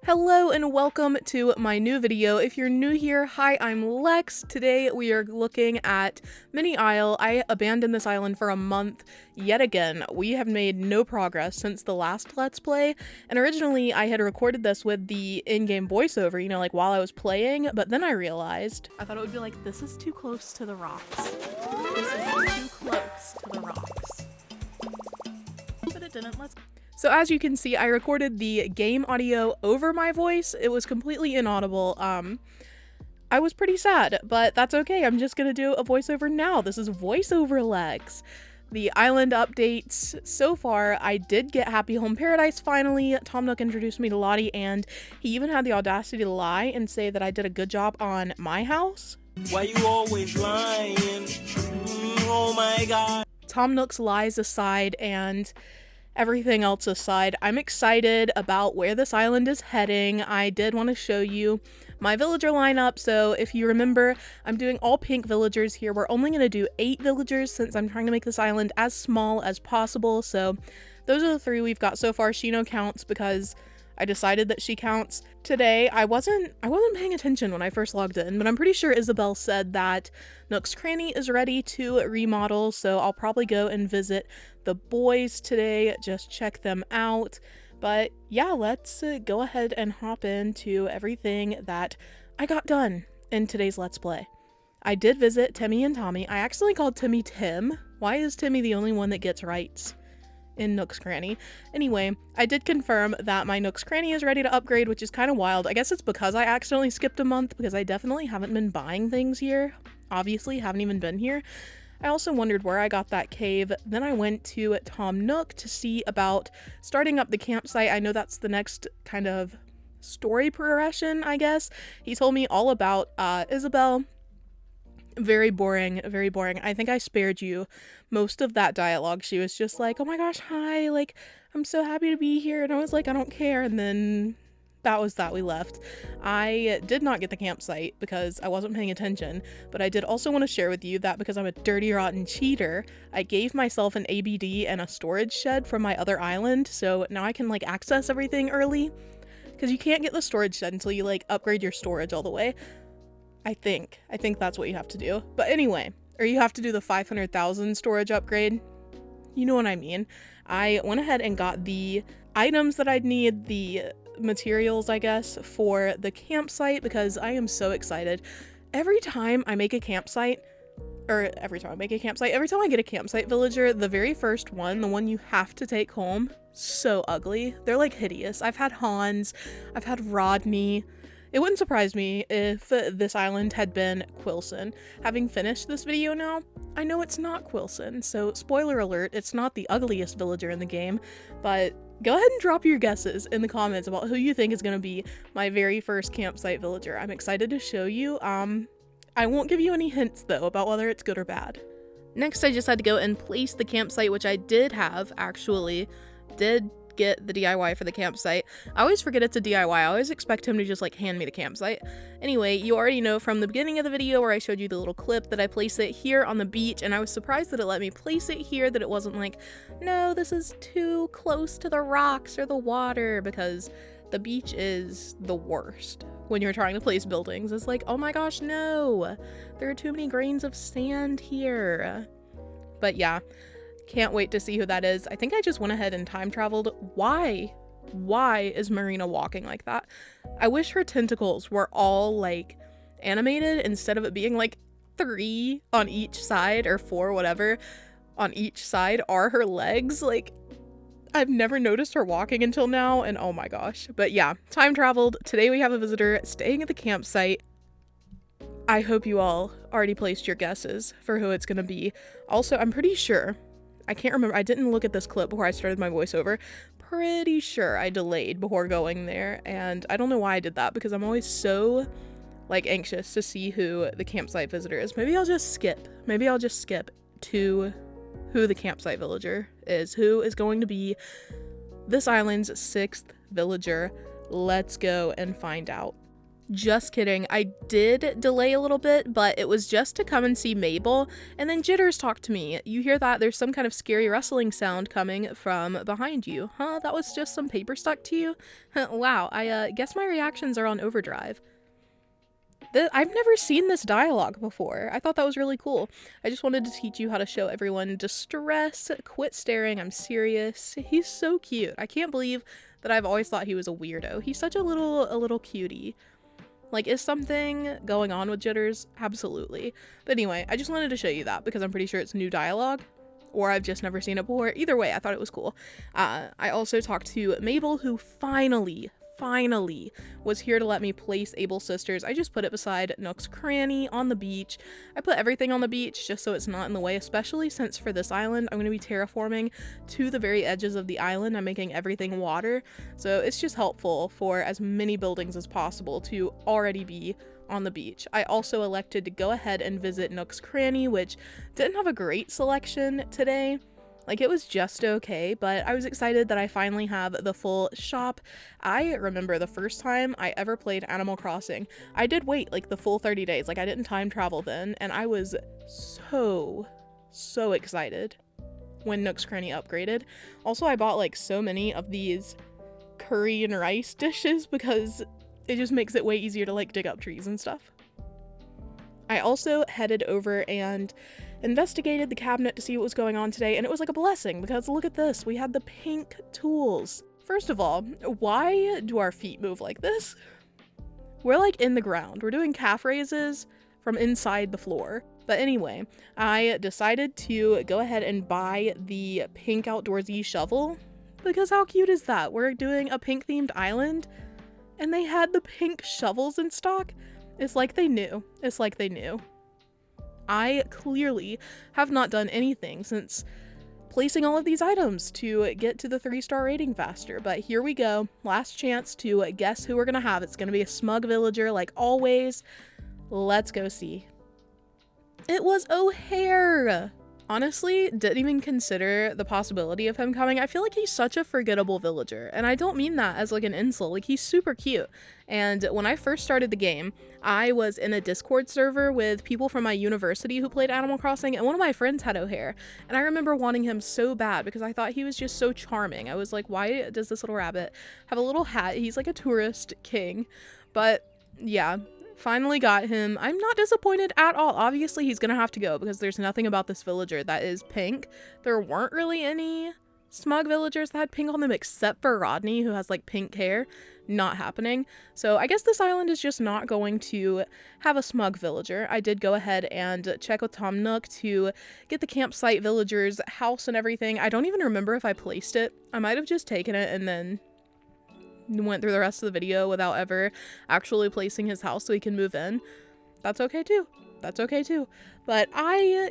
Hello and welcome to my new video. If you're new here, hi, I'm Lex. Today we are looking at Mini Isle. I abandoned this island for a month yet again. We have made no progress since the last Let's Play, and originally I had recorded this with the in-game voiceover, you know, like while I was playing, but then I realized, I thought it would be like, this is too close to the rocks. This is too close to the rocks. But it didn't. So as you can see, I recorded the game audio over my voice. It was completely inaudible. I was pretty sad, but that's okay. I'm just gonna do a voiceover now. This is voiceover Lex. The island updates. So far, I did get Happy Home Paradise finally. Tom Nook introduced me to Lottie, and he even had the audacity to lie and say that I did a good job on my house. Why you always lying? Oh my god. Tom Nook's lies aside and everything else aside, I'm excited about where this island is heading. I did want to show you my villager lineup. So if you remember, I'm doing all pink villagers here. We're only going to do 8 villagers since I'm trying to make this island as small as possible. So those are the 3 we've got so far. Shino counts because I decided that she counts. Today, I wasn't paying attention when I first logged in, but I'm pretty sure Isabel said that Nook's Cranny is ready to remodel, so I'll probably go and visit the boys today, just check them out. But yeah, let's go ahead and hop into everything that I got done in today's Let's Play. I did visit Timmy and Tommy. I accidentally called Timmy Tim. Why is Timmy the only one that gets rights in Nook's Cranny? Anyway, I did confirm that my Nook's Cranny is ready to upgrade, which is kind of wild. I guess it's because I accidentally skipped a month, because I definitely haven't been buying things here. Obviously, haven't even been here. I also wondered where I got that cave. Then I went to Tom Nook to see about starting up the campsite. I know that's the next kind of story progression, I guess. He told me all about Isabel. Very boring, very boring. I think I spared you most of that dialogue. She was just like, oh my gosh, hi, like, I'm so happy to be here. And I was like, I don't care. And then that was that. We left. I did not get the campsite because I wasn't paying attention, but I did also want to share with you that because I'm a dirty, rotten cheater, I gave myself an ABD and a storage shed from my other island, so now I can, like, access everything early, because you can't get the storage shed until you, like, upgrade your storage all the way. I think that's what you have to do. But anyway, or you have to do the 500,000 storage upgrade. You know what I mean. I went ahead and got the items that I'd need, the materials, I guess, for the campsite, because I am so excited. Every time I get a campsite villager, the very first one, the one you have to take home, so ugly. They're like hideous. I've had Hans, I've had Rodney. It wouldn't surprise me if this island had been Quilson. Having finished this video now, I know it's not Quilson, so spoiler alert, it's not the ugliest villager in the game, but go ahead and drop your guesses in the comments about who you think is going to be my very first campsite villager. I'm excited to show you. I won't give you any hints though about whether it's good or bad. Next, I just had to go and place the campsite, which I did have, actually. Did get the DIY for the campsite. I always forget it's a DIY. I always expect him to just, like, hand me the campsite. Anyway, you already know from the beginning of the video where I showed you the little clip that I placed it here on the beach, and I was surprised that it let me place it here, that it wasn't like, no, this is too close to the rocks or the water, because the beach is the worst when you're trying to place buildings. It's like, oh my gosh, no, there are too many grains of sand here. But yeah, can't wait to see who that is. I think I just went ahead and time traveled. Why is Marina walking like that? I wish her tentacles were all, like, animated instead of it being like 3 on each side, or 4, whatever, on each side are her legs. Like, I've never noticed her walking until now, and oh my gosh. But yeah, time traveled. Today we have a visitor staying at the campsite. I hope you all already placed your guesses for who it's gonna be. Also, I'm pretty sure, I can't remember, I didn't look at this clip before I started my voiceover. Pretty sure I delayed before going there, and I don't know why I did that, because I'm always so, like, anxious to see who the campsite visitor is. Maybe I'll just skip to who the campsite villager is, who is going to be this island's 6th villager. Let's go and find out. Just kidding. I did delay a little bit, but it was just to come and see Mabel, and then Jitters talked to me. You hear that? There's some kind of scary rustling sound coming from behind you. Huh? That was just some paper stuck to you? Wow, I guess my reactions are on overdrive. I've never seen this dialogue before. I thought that was really cool. I just wanted to teach you how to show everyone distress, quit staring, I'm serious. He's so cute. I can't believe that I've always thought he was a weirdo. He's such a little cutie. Like, is something going on with Jitters? Absolutely. But anyway, I just wanted to show you that because I'm pretty sure it's new dialogue, or I've just never seen it before. Either way, I thought it was cool. I also talked to Mabel, who finally was here to let me place Abel's sisters. I just put it beside Nook's cranny on the beach. I put everything on the beach just so it's not in the way, especially since for this island I'm going to be terraforming to the very edges of the island. I'm making everything water, so it's just helpful for as many buildings as possible to already be on the beach. I also elected to go ahead and visit Nook's cranny, which didn't have a great selection today. Like, it was just okay, but I was excited that I finally have the full shop. I remember the first time I ever played Animal Crossing, I did wait like the full 30 days. Like, I didn't time travel then, and I was so excited when Nook's Cranny upgraded. Also, I bought like so many of these curry and rice dishes because it just makes it way easier to like dig up trees and stuff. I also headed over and investigated the cabinet to see what was going on today, and it was like a blessing because look at this, we had the pink tools. First of all, why do our feet move like this? We're like in the ground. We're doing calf raises from inside the floor. But anyway, I decided to go ahead and buy the pink outdoorsy shovel because how cute is that? We're doing a pink themed island and they had the pink shovels in stock. It's like they knew. It's like they knew. I clearly have not done anything since placing all of these items to get to the 3-star rating faster, but here we go. Last chance to guess who we're gonna have. It's gonna be a smug villager like always. Let's go see. It was O'Hare! Honestly, didn't even consider the possibility of him coming. I feel like he's such a forgettable villager, and I don't mean that as like an insult. Like, he's super cute. And when I first started the game, I was in a Discord server with people from my university who played Animal Crossing, and one of my friends had O'Hare, and I remember wanting him so bad because I thought he was just so charming. I was like, why does this little rabbit have a little hat? He's like a tourist king. But yeah, finally got him. I'm not disappointed at all. Obviously, he's gonna have to go because there's nothing about this villager that is pink. There weren't really any smug villagers that had pink on them except for Rodney, who has like pink hair. Not happening. So I guess this island is just not going to have a smug villager. I did go ahead and check with Tom Nook to get the campsite villager's house and everything. I don't even remember if I placed it. I might have just taken it and then went through the rest of the video without ever actually placing his house so he can move in. That's okay too. That's okay too. But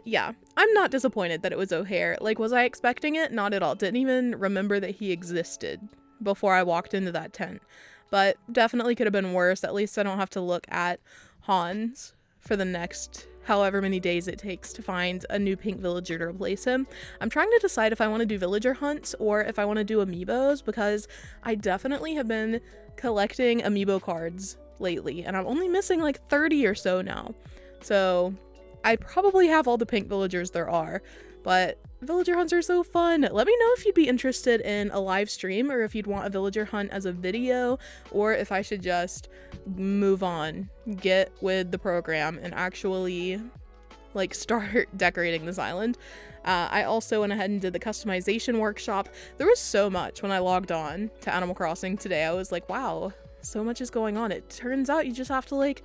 yeah, I'm not disappointed that it was O'Hare. Like, was I expecting it? Not at all. Didn't even remember that he existed before I walked into that tent. But definitely could have been worse. At least I don't have to look at Hans for the next however many days it takes to find a new pink villager to replace him. I'm trying to decide if I want to do villager hunts or if I want to do amiibos, because I definitely have been collecting amiibo cards lately, and I'm only missing like 30 or so now. So I probably have all the pink villagers there are, but villager hunts are so fun. Let me know if you'd be interested in a live stream, or if you'd want a villager hunt as a video, or if I should just move on, get with the program, and actually like start decorating this island. I also went ahead and did the customization workshop. There was so much when I logged on to Animal Crossing today. I was like, wow, so much is going on. It turns out you just have to like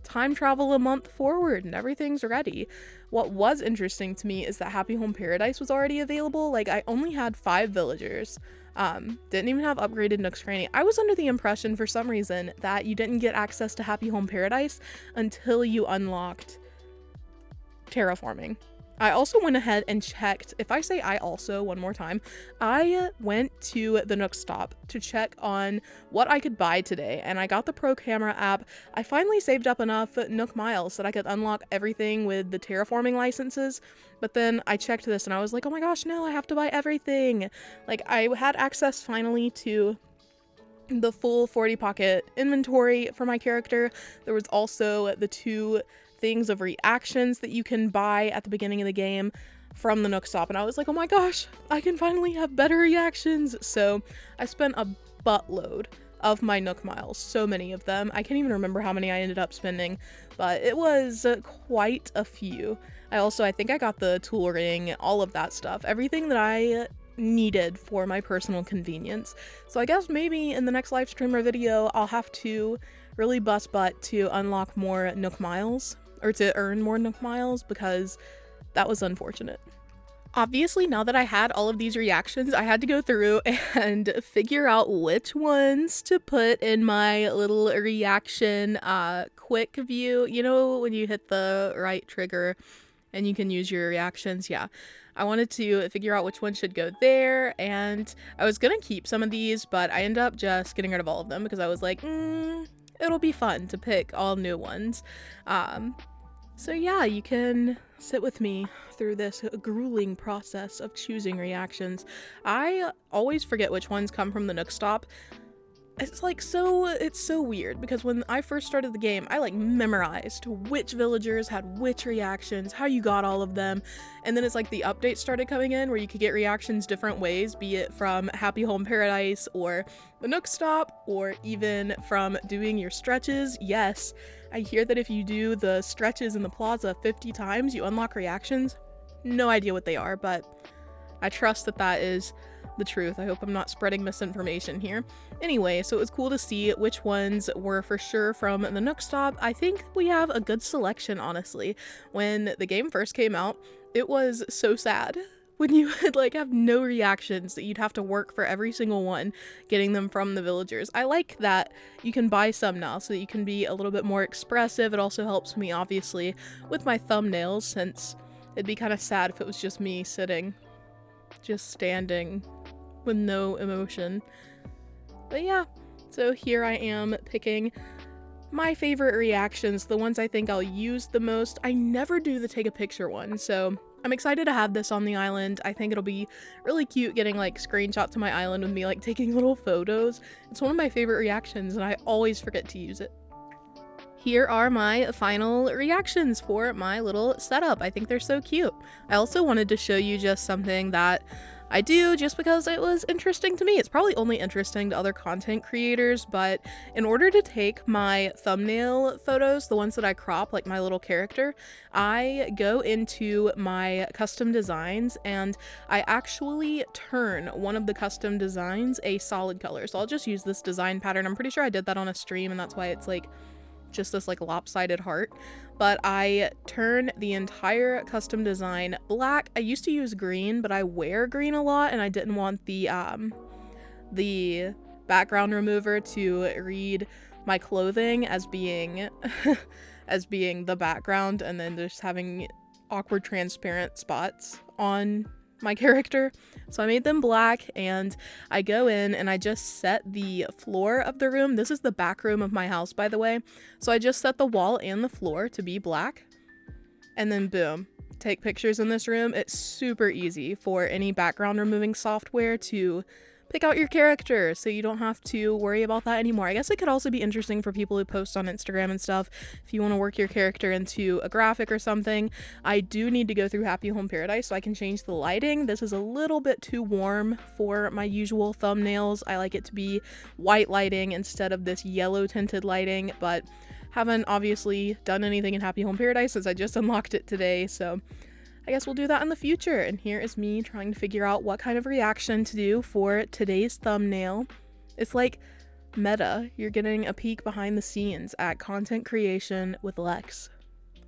time travel a month forward and everything's ready. What was interesting to me is that Happy Home Paradise was already available. Like, I only had 5 villagers. Didn't even have upgraded Nook's Cranny. I was under the impression for some reason that you didn't get access to Happy Home Paradise until you unlocked terraforming. I also went ahead and checked, if I say I also one more time, I went to the Nook Stop to check on what I could buy today, and I got the Pro Camera app. I finally saved up enough Nook Miles that I could unlock everything with the terraforming licenses, but then I checked this and I was like, oh my gosh, no, I have to buy everything. Like, I had access finally to the full 40 pocket inventory for my character. There was also the 2 things of reactions that you can buy at the beginning of the game from the Nook Stop, and I was like, oh my gosh, I can finally have better reactions. So I spent a buttload of my Nook miles, so many of them. I can't even remember how many I ended up spending, but it was quite a few. I think I got the tool ring, all of that stuff, everything that I needed for my personal convenience. So I guess maybe in the next live stream or video, I'll have to really bust butt to unlock more Nook miles, or to earn more Nook miles, because that was unfortunate. Obviously, now that I had all of these reactions, I had to go through and figure out which ones to put in my little reaction quick view. You know, when you hit the right trigger and you can use your reactions? Yeah. I wanted to figure out which one should go there, and I was gonna keep some of these, but I ended up just getting rid of all of them because I was like, it'll be fun to pick all new ones. So yeah, you can sit with me through this grueling process of choosing reactions. I always forget which ones come from the Nook Stop. It's so weird, because when I first started the game, I memorized which villagers had which reactions, how you got all of them, and then it's like the updates started coming in where you could get reactions different ways, be it from Happy Home Paradise or the Nook Stop, or even from doing your stretches. Yes, I hear that if you do the stretches in the plaza 50 times, you unlock reactions. No idea what they are, but I trust that that is the truth. I hope I'm not spreading misinformation here. Anyway, so it was cool to see which ones were for sure from the Nook Stop. I think we have a good selection, honestly. When the game first came out, it was so sad when you would have no reactions, that you'd have to work for every single one, getting them from the villagers. I like that you can buy some now so that you can be a little bit more expressive. It also helps me, obviously, with my thumbnails, since it'd be kind of sad if it was just me sitting, just standing with no emotion. But yeah, so here I am picking my favorite reactions, the ones I think I'll use the most. I never do the take a picture one, so I'm excited to have this on the island. I think it'll be really cute getting screenshots of my island with me taking little photos. It's one of my favorite reactions, and I always forget to use it. Here are my final reactions for my little setup. I think they're so cute. I also wanted to show you just something that I do just because it was interesting to me. It's probably only interesting to other content creators, but in order to take my thumbnail photos, the ones that I crop, like my little character, I go into my custom designs and I actually turn one of the custom designs a solid color. So I'll just use this design pattern. I'm pretty sure I did that on a stream, and that's why it's just this lopsided heart. But I turn the entire custom design black. I used to use green, but I wear green a lot, and I didn't want the background remover to read my clothing as being as being the background, and then just having awkward transparent spots on my character. So I made them black, and I go in and I just set the floor of the room. This is the back room of my house, by the way. So I just set the wall and the floor to be black, and then boom, take pictures in this room. It's super easy for any background removing software to pick out your character, so you don't have to worry about that anymore. I guess it could also be interesting for people who post on Instagram and stuff. If you want to work your character into a graphic or something, I do need to go through Happy Home Paradise so I can change the lighting. This is a little bit too warm for my usual thumbnails. I like it to be white lighting instead of this yellow tinted lighting, but haven't obviously done anything in Happy Home Paradise since I just unlocked it today, so I guess we'll do that in the future. And here is me trying to figure out what kind of reaction to do for today's thumbnail. It's like meta. You're getting a peek behind the scenes at content creation with Lex.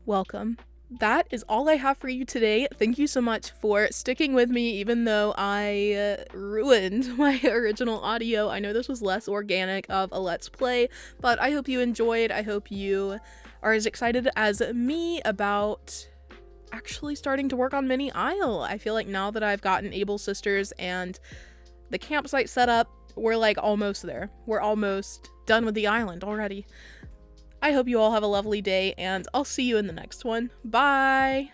Welcome. That is all I have for you today. Thank you so much for sticking with me, even though I ruined my original audio. I know this was less organic of a Let's Play, but I hope you enjoyed. I hope you are as excited as me about actually starting to work on Mini Isle. I feel like now that I've gotten Able Sisters and the campsite set up, we're almost there. We're almost done with the island already. I hope you all have a lovely day, and I'll see you in the next one. Bye!